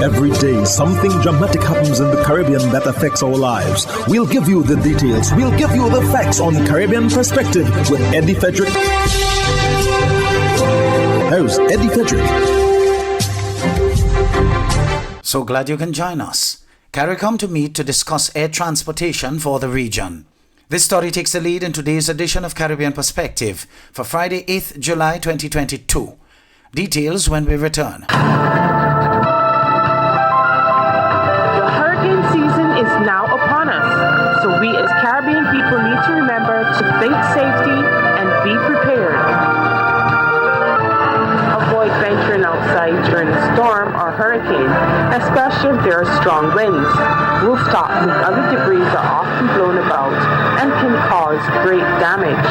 Every day, something dramatic happens in the Caribbean that affects our lives. We'll give you the details. We'll give you the facts on Caribbean Perspective with Eddie Frederick. Here's Eddie Frederick. So glad you can join us. CARICOM to meet to discuss air transportation for the region. This story takes the lead in today's edition of Caribbean Perspective for Friday, 8th July 2022. Details when we return. Is now upon us, so we as Caribbean people need to remember to think safety and be prepared. Avoid venturing outside during a storm or hurricane, especially if there are strong winds. Rooftops and other debris are often blown about and can cause great damage.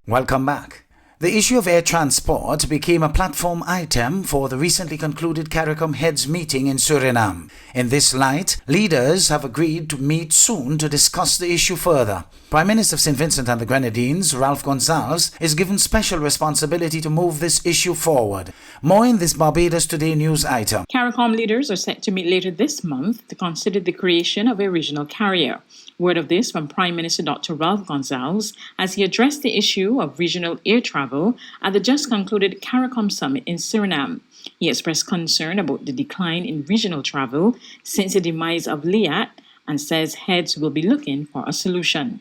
Welcome back. The issue of air transport became a platform item for the recently concluded CARICOM heads meeting in Suriname. In this light, leaders have agreed to meet soon to discuss the issue further. Prime Minister of St. Vincent and the Grenadines, Ralph Gonsalves, is given special responsibility to move this issue forward. More in this Barbados Today news item. CARICOM leaders are set to meet later this month to consider the creation of a regional carrier. Word of this from Prime Minister Dr. Ralph Gonsalves as he addressed the issue of regional air travel at the just concluded CARICOM summit in Suriname. He expressed concern about the decline in regional travel since the demise of LIAT and says heads will be looking for a solution.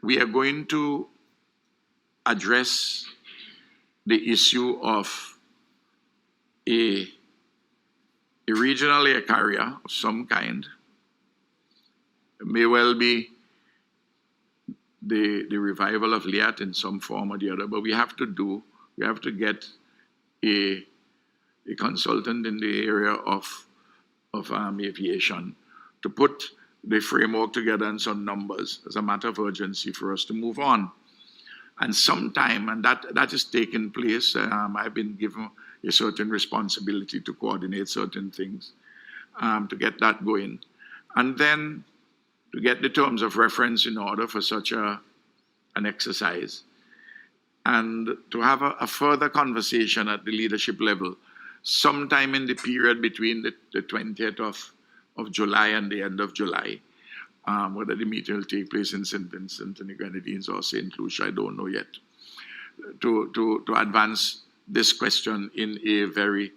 We are going to address the issue of a regional air carrier of some kind. It may well be the revival of LIAT in some form or the other, but we have to get a consultant in the area of aviation to put the framework together and some numbers as a matter of urgency for us to move on. And sometime, and that is taking place, I've been given a certain responsibility to coordinate certain things to get that going. And then to get the terms of reference in order for such an exercise, and to have a further conversation at the leadership level sometime in the period between the 20th of July and the end of July. Whether the meeting will take place in St. Vincent and the Grenadines or St. Lucia, I don't know yet, to advance this question in a very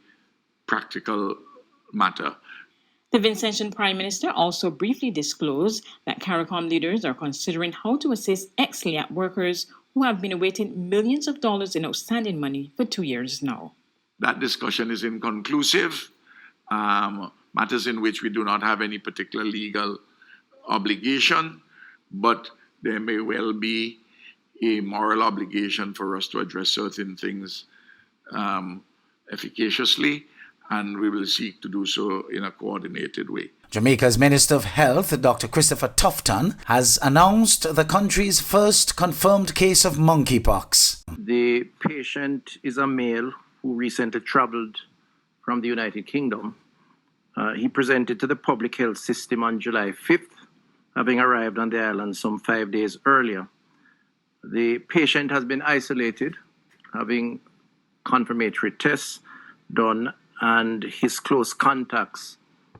practical matter. The Vincentian Prime Minister also briefly disclosed that CARICOM leaders are considering how to assist ex-LIAT workers who have been awaiting millions of dollars in outstanding money for 2 years now. That discussion is inconclusive, matters in which we do not have any particular legal obligation, but there may well be a moral obligation for us to address certain things efficaciously, and we will seek to do so in a coordinated way. Jamaica's Minister of Health, Dr. Christopher Tufton, has announced the country's first confirmed case of monkeypox. The patient is a male who recently traveled from the United Kingdom. He presented to the public health system on July 5th, having arrived on the island some 5 days earlier. The patient has been isolated, having confirmatory tests done, and his close contacts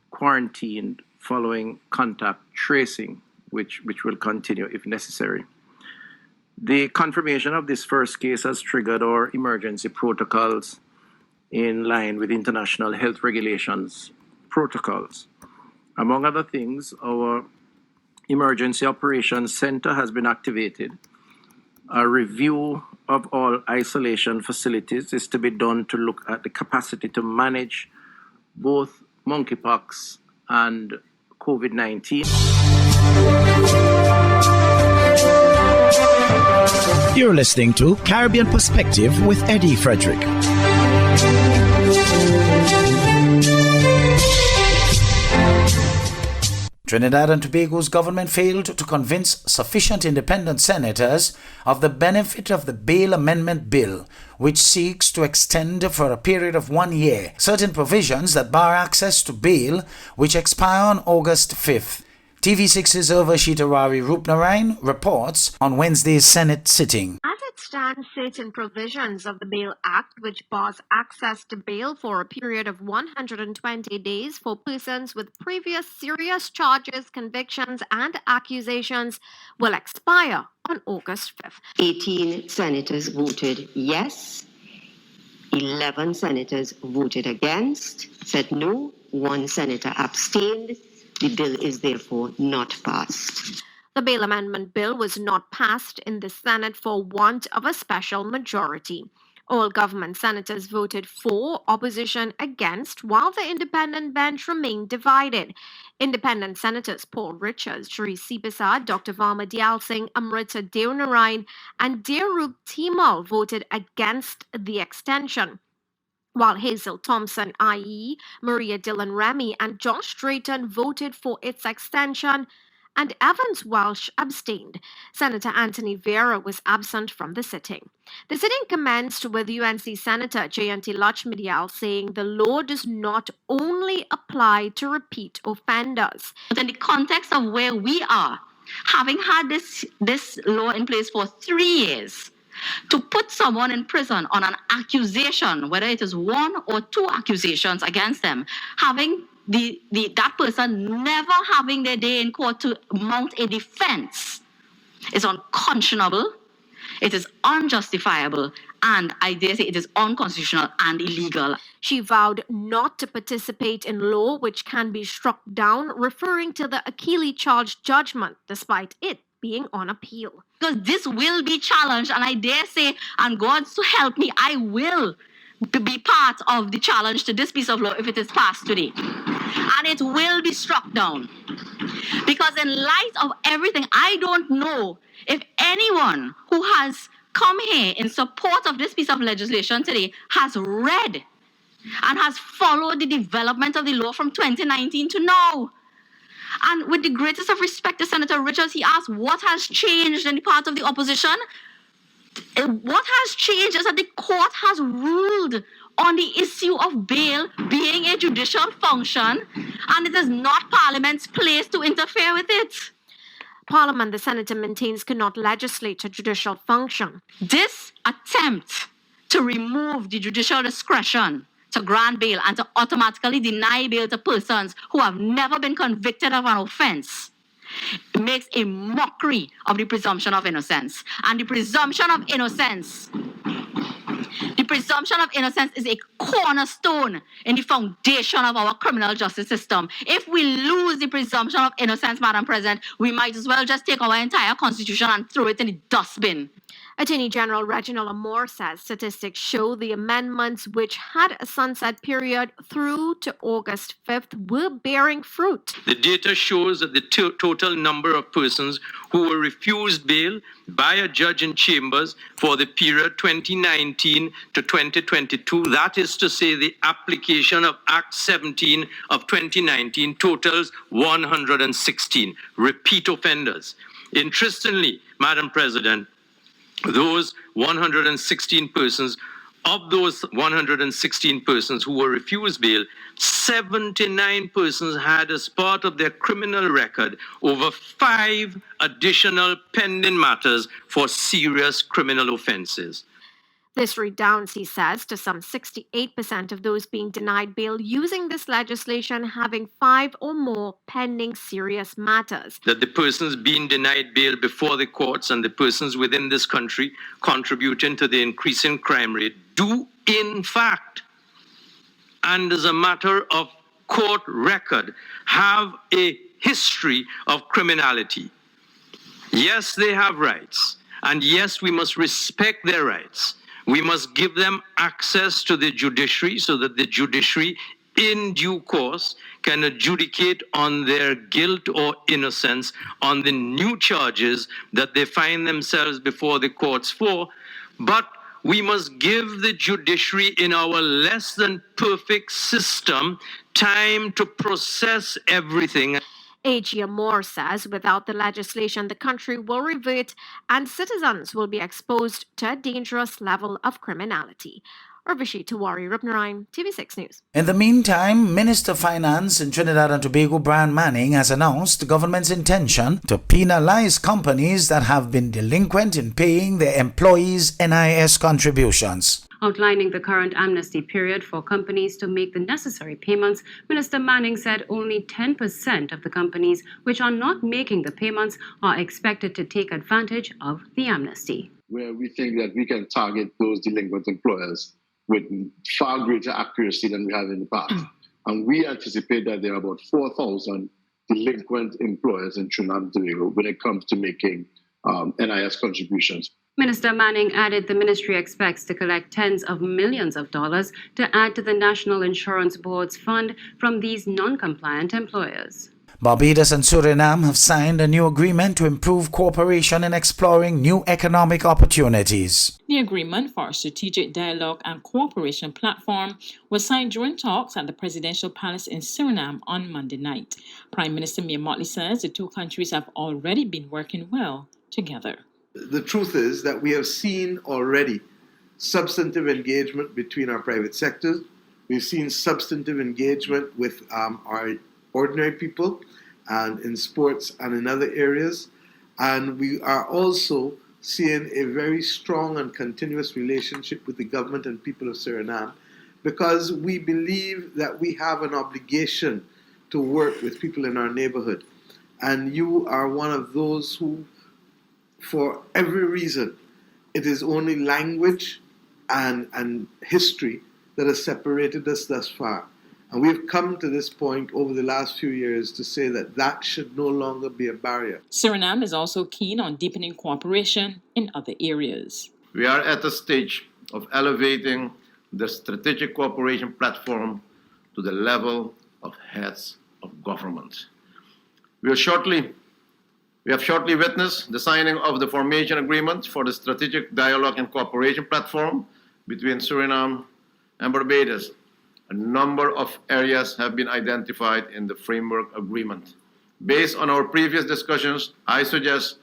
quarantined following contact tracing, which will continue if necessary. The confirmation of this first case has triggered our emergency protocols in line with international health regulations protocols. Among other things, our Emergency Operations Center has been activated. A review of all isolation facilities is to be done to look at the capacity to manage both monkeypox and COVID-19. You're listening to Caribbean Perspective with Eddie Frederick. Trinidad and Tobago's government failed to convince sufficient independent senators of the benefit of the Bail Amendment Bill, which seeks to extend for a period of 1 year certain provisions that bar access to bail, which expire on August 5th. TV6's Urvashita Rari Rupnarayan reports on Wednesday's Senate sitting. As it stands, certain provisions of the Bail Act, which bars access to bail for a period of 120 days for persons with previous serious charges, convictions, and accusations, will expire on August 5th. 18 senators voted yes, 11 senators voted against, said no, 1 senator abstained. The bill is therefore not passed. The bail amendment bill was not passed in the Senate for want of a special majority. All government senators voted for, opposition against, while the independent bench remained divided. Independent senators Paul Richards, Shri Sipasad, Dr. Varma Diyal Singh, Amrita Deonarayan, and Deorup Timal voted against the extension, while Hazel Thompson, i.e., Maria Dillon Remy, and Josh Drayton voted for its extension, and Evans Welsh abstained. Senator Anthony Vera was absent from the sitting. The sitting commenced with UNC Senator Jayanti Lakshmi Diyal saying the law does not only apply to repeat offenders. But in the context of where we are, having had this law in place for 3 years, to put someone in prison on an accusation, whether it is 1 or 2 accusations against them, having that person never having their day in court to mount a defense is unconscionable, it is unjustifiable, and I dare say it is unconstitutional and illegal. She vowed not to participate in law which can be struck down, referring to the Akili charge judgment, despite it being on appeal. Because this will be challenged, and I dare say, and God so help me, I will be part of the challenge to this piece of law if it is passed today. And it will be struck down. Because in light of everything, I don't know if anyone who has come here in support of this piece of legislation today has read and has followed the development of the law from 2019 to now. And with the greatest of respect to Senator Richards, he asked, what has changed in the part of the opposition? What has changed is that the court has ruled on the issue of bail being a judicial function, and it is not Parliament's place to interfere with it. Parliament, the senator maintains, cannot legislate a judicial function. This attempt to remove the judicial discretion to grant bail and to automatically deny bail to persons who have never been convicted of an offense makes a mockery of the presumption of innocence. And the presumption of innocence is a cornerstone in the foundation of our criminal justice system. If we lose the presumption of innocence, Madam President, we might as well just take our entire constitution and throw it in the dustbin. Attorney General Reginald Amor says statistics show the amendments, which had a sunset period through to August 5th, were bearing fruit. The data shows that the total number of persons who were refused bail by a judge in chambers for the period 2019 to 2022, that is to say the application of Act 17 of 2019, totals 116 repeat offenders. Interestingly, Madam President, those 116 persons, of those 116 persons who were refused bail, 79 persons had as part of their criminal record over 5 additional pending matters for serious criminal offenses. This redounds, he says, to some 68% of those being denied bail using this legislation having 5 or more pending serious matters. That the persons being denied bail before the courts and the persons within this country contributing to the increasing crime rate do, in fact, and as a matter of court record, have a history of criminality. Yes, they have rights, and yes, we must respect their rights. We must give them access to the judiciary so that the judiciary, in due course, can adjudicate on their guilt or innocence on the new charges that they find themselves before the courts for. But we must give the judiciary in our less than perfect system time to process everything. AG Amor says without the legislation, the country will revert and citizens will be exposed to a dangerous level of criminality. Urvashi Tiwari Rupnarine, TV6 News. In the meantime, Minister of Finance in Trinidad and Tobago Brian Manning has announced the government's intention to penalize companies that have been delinquent in paying their employees' NIS contributions. Outlining the current amnesty period for companies to make the necessary payments, Minister Manning said only 10% of the companies which are not making the payments are expected to take advantage of the amnesty. Where we think that we can target those delinquent employers with far greater accuracy than we have in the past. And we anticipate that there are about 4,000 delinquent employers in Trinidad and Tobago when it comes to making NIS contributions. Minister Manning added the ministry expects to collect tens of millions of dollars to add to the National Insurance Board's fund from these non-compliant employers. Barbados and Suriname have signed a new agreement to improve cooperation in exploring new economic opportunities. The agreement for a strategic dialogue and cooperation platform was signed during talks at the Presidential Palace in Suriname on Monday night. Prime Minister Mia Mottley says the two countries have already been working well together. The truth is that we have seen already substantive engagement between our private sectors. We've seen substantive engagement with our ordinary people and in sports and in other areas. And we are also seeing a very strong and continuous relationship with the government and people of Suriname, because we believe that we have an obligation to work with people in our neighborhood. And you are one of those who, for every reason, it is only language and history that has separated us thus far. And we've come to this point over the last few years to say that that should no longer be a barrier. Suriname is also keen on deepening cooperation in other areas. We are at a stage of elevating the strategic cooperation platform to the level of heads of government. We have shortly witnessed the signing of the formation agreement for the strategic dialogue and cooperation platform between Suriname and Barbados. A number of areas have been identified in the framework agreement. Based on our previous discussions, I suggest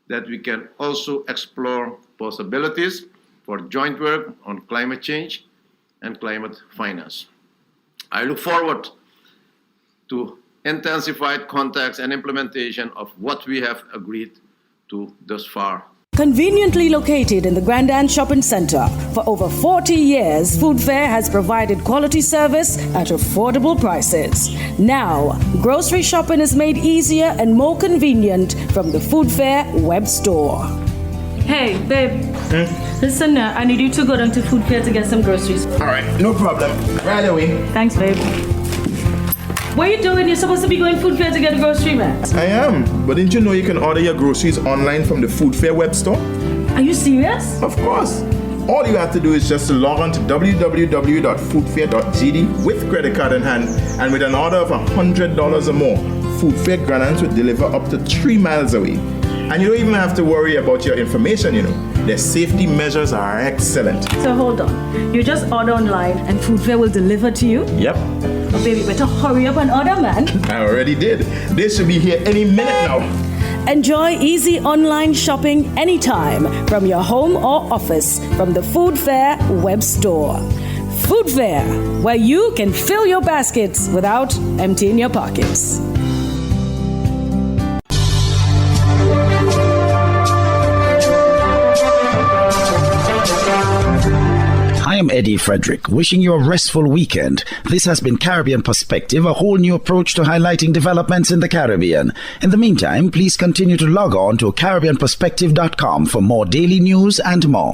that we can also explore possibilities for joint work on climate change and climate finance. I look forward to intensified contacts and implementation of what we have agreed to thus far. Conveniently located in the Grand Anne Shopping Center, for over 40 years, Food Fair has provided quality service at affordable prices. Now, grocery shopping is made easier and more convenient from the Food Fair web store. Hey, babe. Listen, I need you to go down to Food Fair to get some groceries. All right, no problem. Right away. Thanks, babe. What are you doing? You're supposed to be going Food Fair to get a grocery, man. I am, but didn't you know you can order your groceries online from the Food Fair web store? Are you serious? Of course. All you have to do is just to log on to www.foodfair.gd with credit card in hand, and with an order of $100 or more, Food Fair Grandans will deliver up to 3 miles away. And you don't even have to worry about your information, you know. Their safety measures are excellent. So hold on. You just order online and Food Fair will deliver to you? Yep. Oh, baby, better hurry up and order, man. I already did. They should be here any minute now. Enjoy easy online shopping anytime from your home or office from the Food Fair web store. Food Fair, where you can fill your baskets without emptying your pockets. I am Eddie Frederick, wishing you a restful weekend. This has been Caribbean Perspective, a whole new approach to highlighting developments in the Caribbean. In the meantime, please continue to log on to CaribbeanPerspective.com for more daily news and more.